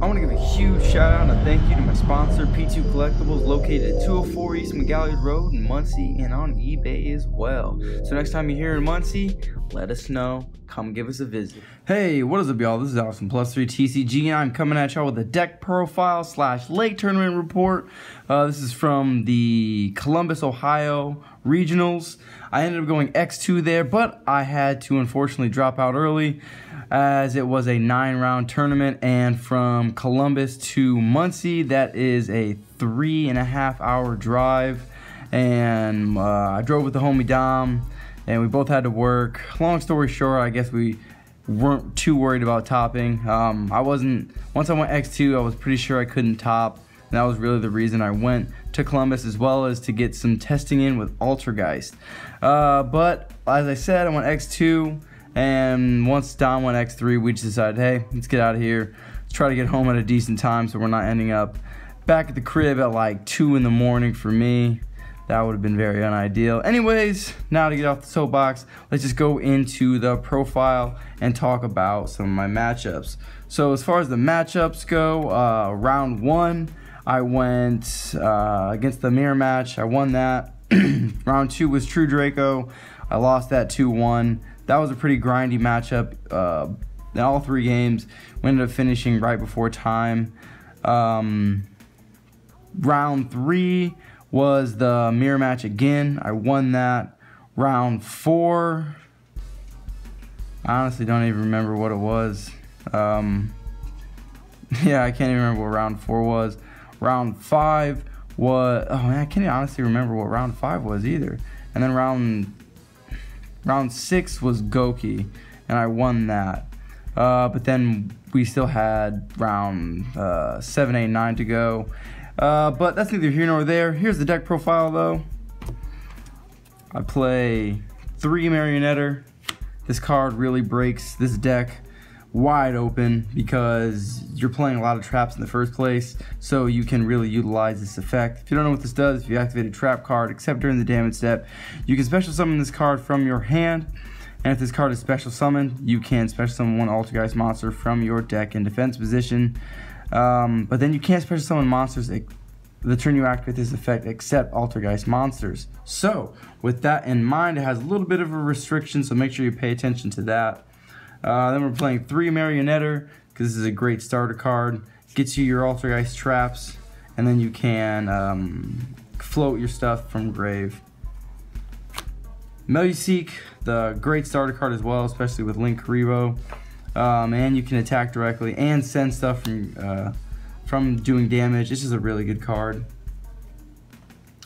I want to give a huge shout out and a thank you to my sponsor, P2 Collectibles, located at 204 East McGalley Road in Muncie and on eBay as well. So next time you're here in Muncie, let us know. Come give us a visit. Hey, what is up, y'all? This is Alex from Plus 3 TCG, and I'm coming at y'all with a deck profile / late tournament report. This is from the Columbus, Ohio regionals. I ended up going X2 there, but I had to unfortunately drop out early as it was a 9-round tournament, and from Columbus to Muncie, that is a 3.5-hour drive, and I drove with the homie Dom, and we both had to work. Long story short, I guess we weren't too worried about topping. Once I went X2, I was pretty sure I couldn't top, and that was really the reason I went to Columbus, as well as to get some testing in with Altergeist. But as I said, I went X2, and once Don went X3, we just decided, hey, let's get out of here. Let's try to get home at a decent time so we're not ending up back at the crib at like 2 in the morning for me. That would have been very unideal. Anyways, now to get off the soapbox, let's just go into the profile and talk about some of my matchups. So as far as the matchups go, round 1, I went against the mirror match. I won that. Round 2 was True Draco. I lost that 2-1. That was a pretty grindy matchup in all 3 games. We ended up finishing right before time. Round 3 was the mirror match again. I won that. Round 4, I honestly don't even remember what it was. Yeah, I can't even remember what round 4 was. Round 5 was, oh man, I can't honestly remember what round 5 was either. And then round 6 was Goki, and I won that. But then we still had round 7, 8, 9 to go. But that's neither here nor there. Here's the deck profile though. I play 3 Marionetter. This card really breaks this deck wide open because you're playing a lot of traps in the first place, so you can really utilize this effect. If you don't know what this does, if you activate a trap card except during the damage step, you can special summon this card from your hand, and if this card is special summoned, you can special summon 1 Altergeist monster from your deck in defense position. But then you can't special summon monsters the turn you activate this effect except Altergeist monsters. So with that in mind, it has a little bit of a restriction, so make sure you pay attention to that. Then we're playing 3 Marionetter, because this is a great starter card. Gets you your Altergeist traps, and then you can float your stuff from grave. Meluseek, the great starter card as well, especially with Link Karibo. And you can attack directly and send stuff from doing damage. This is a really good card.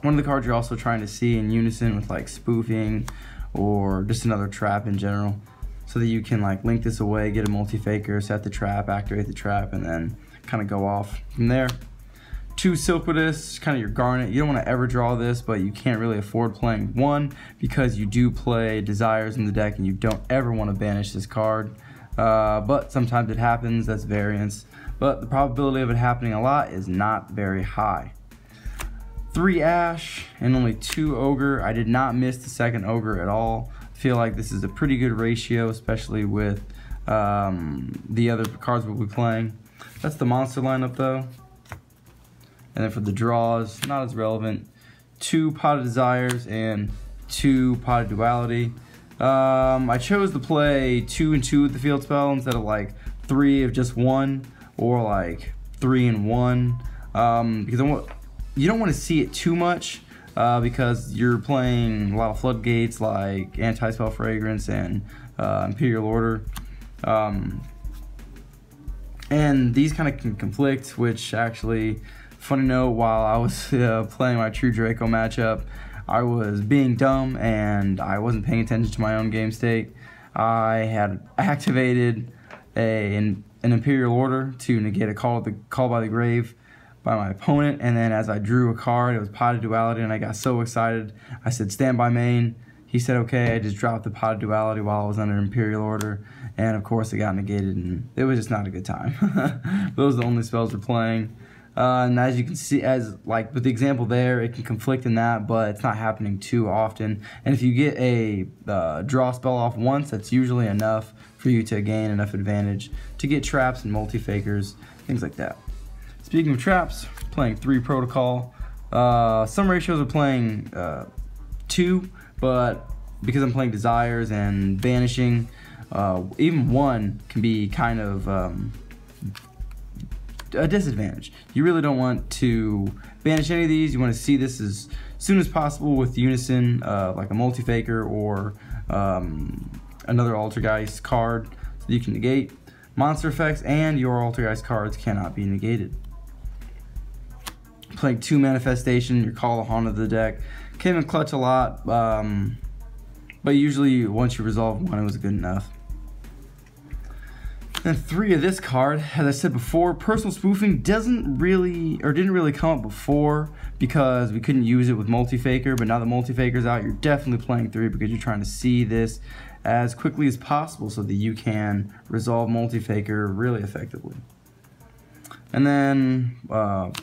One of the cards you're also trying to see in unison with like spoofing or just another trap in general, so that you can like link this away, get a multi-faker, set the trap, activate the trap, and then kind of go off from there. 2 Silquidus, kind of your Garnet. You don't want to ever draw this, but you can't really afford playing 1 because you do play Desires in the deck and you don't ever want to banish this card. But sometimes it happens, that's variance. But the probability of it happening a lot is not very high. 3 Ash and only 2 Ogre. I did not miss the second Ogre at all. Feel like this is a pretty good ratio, especially with the other cards we'll be playing. That's the monster lineup though. And then for the draws, not as relevant. 2 Pot of Desires and 2 Pot of Duality. I chose to play 2 and 2 with the field spell instead of like 3 of just 1, or like 3 and 1, because you don't want to see it too much. Because you're playing a lot of floodgates like Anti-Spell Fragrance and Imperial Order. And these kind of can conflict, which actually, funny note, while I was playing my True Draco matchup, I was being dumb and I wasn't paying attention to my own game state. I had activated an Imperial Order to negate a call by the grave by my opponent, and then as I drew a card, it was Pot of Duality, and I got so excited, I said stand by main. He said okay. I just dropped the Pot of Duality while I was under Imperial Order, and of course it got negated, and it was just not a good time. Those are the only spells we're playing. And as you can see, as like with the example there, it can conflict in that, but it's not happening too often. And if you get a draw spell off once, that's usually enough for you to gain enough advantage to get traps and multi-fakers things like that. Speaking of traps, playing 3 protocol. Some ratios are playing 2, but because I'm playing desires and banishing, even 1 can be kind of a disadvantage. You really don't want to banish any of these. You want to see this as soon as possible with unison, like a multi-faker or another Altergeist card so that you can negate. Monster effects and your Altergeist cards cannot be negated. Playing 2 manifestation, your Call of Haunted of the deck came in clutch a lot, but usually once you resolve 1, it was good enough. And 3 of this card, as I said before, personal spoofing didn't really come up before because we couldn't use it with multi-faker, but now that multi-faker's out, you're definitely playing 3 because you're trying to see this as quickly as possible so that you can resolve multi-faker really effectively. And then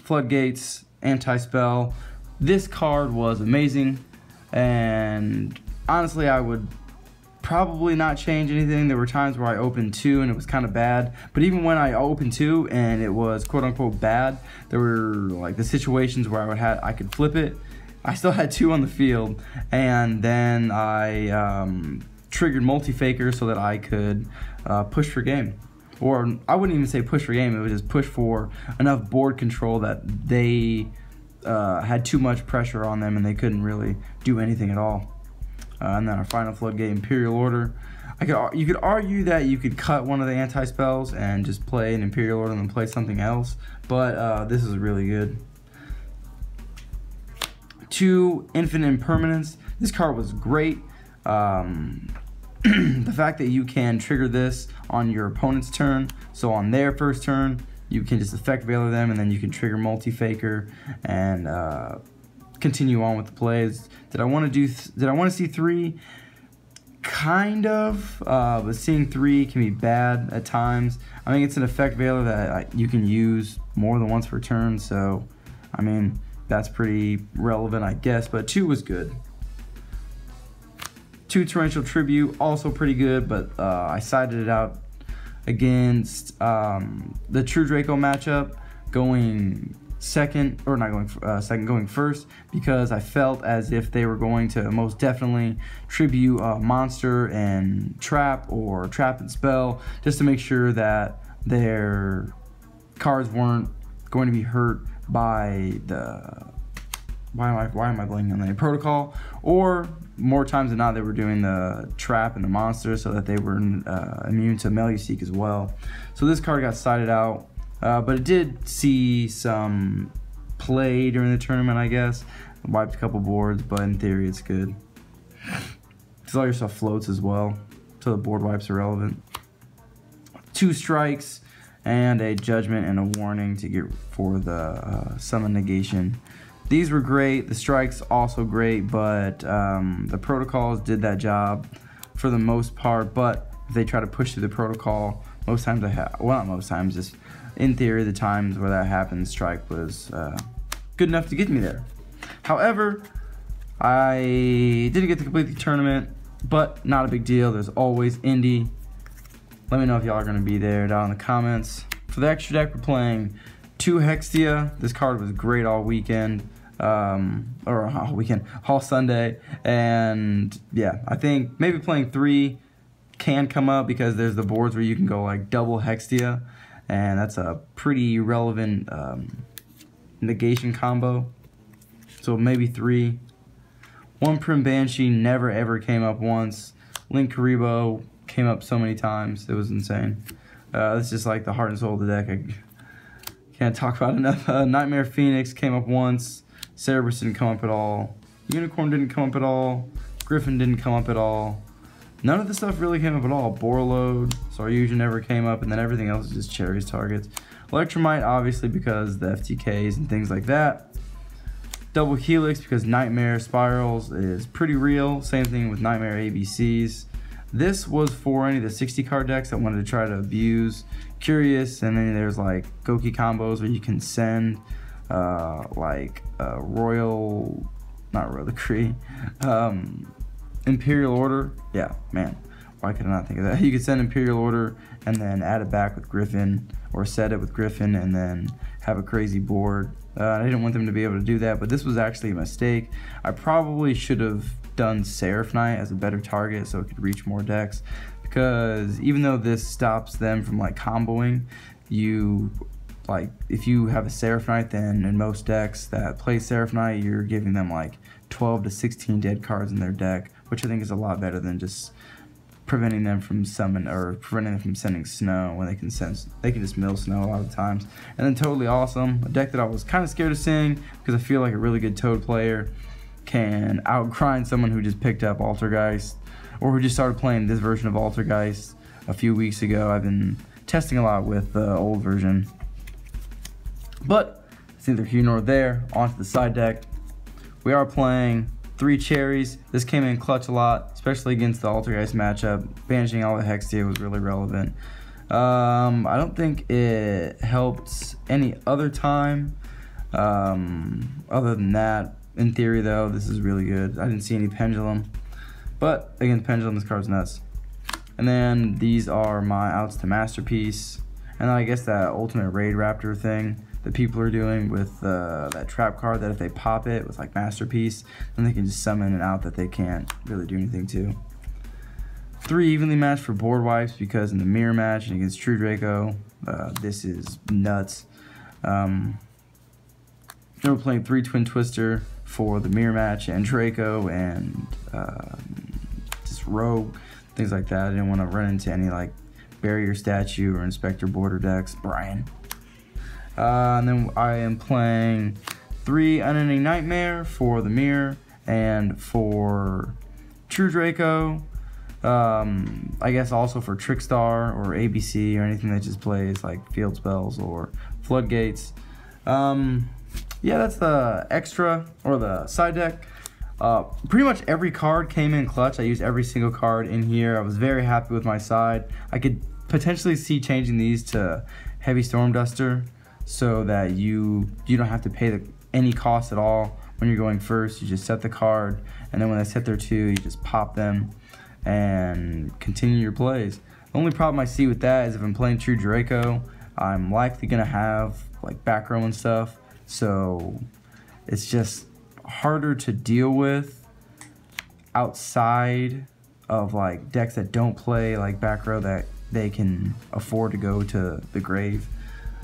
Floodgates, Anti-Spell. This card was amazing, and honestly I would probably not change anything. There were times where I opened 2 and it was kind of bad, but even when I opened 2 and it was quote-unquote bad, there were like the situations where I could flip it. I still had 2 on the field, and then I triggered multi-faker so that I could push for game. Or I wouldn't even say push for game, it was just push for enough board control that they had too much pressure on them and they couldn't really do anything at all. And then our final Floodgate, Imperial Order. You could argue that you could cut one of the anti-spells and just play an Imperial Order and then play something else, but this is really good. 2 Infinite Impermanence. This card was great. The fact that you can trigger this on your opponent's turn, so on their first turn, you can just effect Veiler them, and then you can trigger multi-faker and continue on with the plays. Did I want to see 3? Kind of, but seeing 3 can be bad at times. I mean, it's an effect Veiler that you can use more than once per turn, so I mean, that's pretty relevant, I guess, but 2 was good. 2 Torrential Tribute, also pretty good, but I sided it out against the True Draco matchup, going second, or not going second, going first, because I felt as if they were going to most definitely tribute Monster and Trap, or Trap and Spell, just to make sure that their cards weren't going to be hurt by the why am I blanking on the name? Protocol, or more times than not they were doing the Trap and the Monster so that they were immune to Meluseek as well. So this card got sided out, but it did see some play during the tournament, I guess. Wiped a couple boards, but in theory it's good. Because all your stuff floats as well, so the board wipes are relevant. 2 strikes and a judgment and a warning to get for the summon negation. These were great, the strikes also great, but the protocols did that job for the most part, but if they try to push through the protocol, most times well, not most times, just in theory, the times where that happened, strike was good enough to get me there. However, I didn't get to complete the tournament, but not a big deal. There's always Indy. Let me know if y'all are going to be there down in the comments. For the extra deck, we're playing 2 Hextia. This card was great all weekend, or all Sunday, and yeah, I think maybe playing 3 can come up because there's the boards where you can go like double Hextia, and that's a pretty relevant negation combo. So maybe 3. 1 Prim Banshee never ever came up once. Link Karibo came up so many times, it was insane. It's just like the heart and soul of the deck. I can't talk about enough. Nightmare Phoenix came up once. Cerberus didn't come up at all. Unicorn didn't come up at all. Griffin didn't come up at all. None of this stuff really came up at all. Borload, Saryuja never came up, and then everything else is just Cherry's targets. Electromite, obviously, because the FTKs and things like that. Double Helix, because Nightmare Spirals is pretty real. Same thing with Nightmare ABCs. This was for any of the 60 card decks that wanted to try to abuse Curious, and then there's like Goki combos where you can send not Royal Decree, Imperial Order. Yeah, man, Why could I not think of that? You could send Imperial Order and then add it back with Griffin, or set it with Griffin and then have a crazy board. I didn't want them to be able to do that, but this was actually a mistake. I probably should have done Seraph Knight as a better target so it could reach more decks, because even though this stops them from like comboing, if you have a Seraph Knight, then in most decks that play Seraph Knight, you're giving them like 12 to 16 dead cards in their deck, which I think is a lot better than just preventing them from sending snow when they can just mill snow a lot of times. And then Totally Awesome, a deck that I was kind of scared of seeing because I feel like a really good Toad player can outgrind someone who just picked up Altergeist, or who just started playing this version of Altergeist a few weeks ago. I've been testing a lot with the old version. But it's neither here nor there. Onto the side deck. We are playing 3 cherries. This came in clutch a lot, especially against the Altergeist matchup. Banishing all the Hextia was really relevant. I don't think it helped any other time. Other than that, in theory though, this is really good. I didn't see any Pendulum, but against Pendulum, this card's nuts. And then these are my outs to Masterpiece, and then I guess that Ultimate Raid Raptor thing that people are doing with that trap card, that if they pop it with like Masterpiece, then they can just summon an out that they can't really do anything to. 3 evenly matched for board wipes, because in the mirror match and against True Draco, this is nuts. Then we're playing 3 Twin Twister for the mirror match and Draco and just Rogue, things like that. I didn't want to run into any like Barrier Statue or Inspector Border decks. Brian. And then I am playing 3 Unending Nightmare for the mirror and for True Draco. I guess also for Trickstar or ABC or anything that just plays like Field Spells or Floodgates. Yeah, that's the extra or the side deck. Pretty much every card came in clutch. I used every single card in here. I was very happy with my side. I could potentially see changing these to Heavy Storm Duster, so that you don't have to pay any cost at all when you're going first. You just set the card, and then when they set their 2, you just pop them and continue your plays. The only problem I see with that is if I'm playing True Draco, I'm likely gonna have like back row and stuff, so it's just harder to deal with outside of like decks that don't play like back row, that they can afford to go to the grave.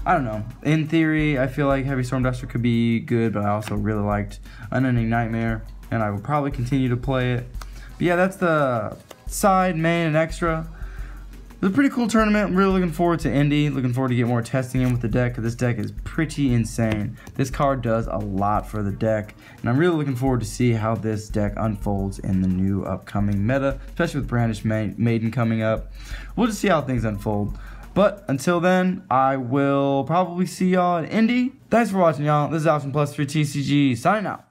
I don't know. In theory, I feel like Heavy Storm Duster could be good, but I also really liked Unending Nightmare, and I will probably continue to play it. But yeah, that's the side, main, and extra. It was a pretty cool tournament. I'm really looking forward to Indy. Looking forward to get more testing in with the deck, because this deck is pretty insane. This card does a lot for the deck, and I'm really looking forward to see how this deck unfolds in the new upcoming meta, especially with Brandish Maiden coming up. We'll just see how things unfold. But until then, I will probably see y'all at Indy. Thanks for watching, y'all. This is Option Plus 3 TCG, signing out.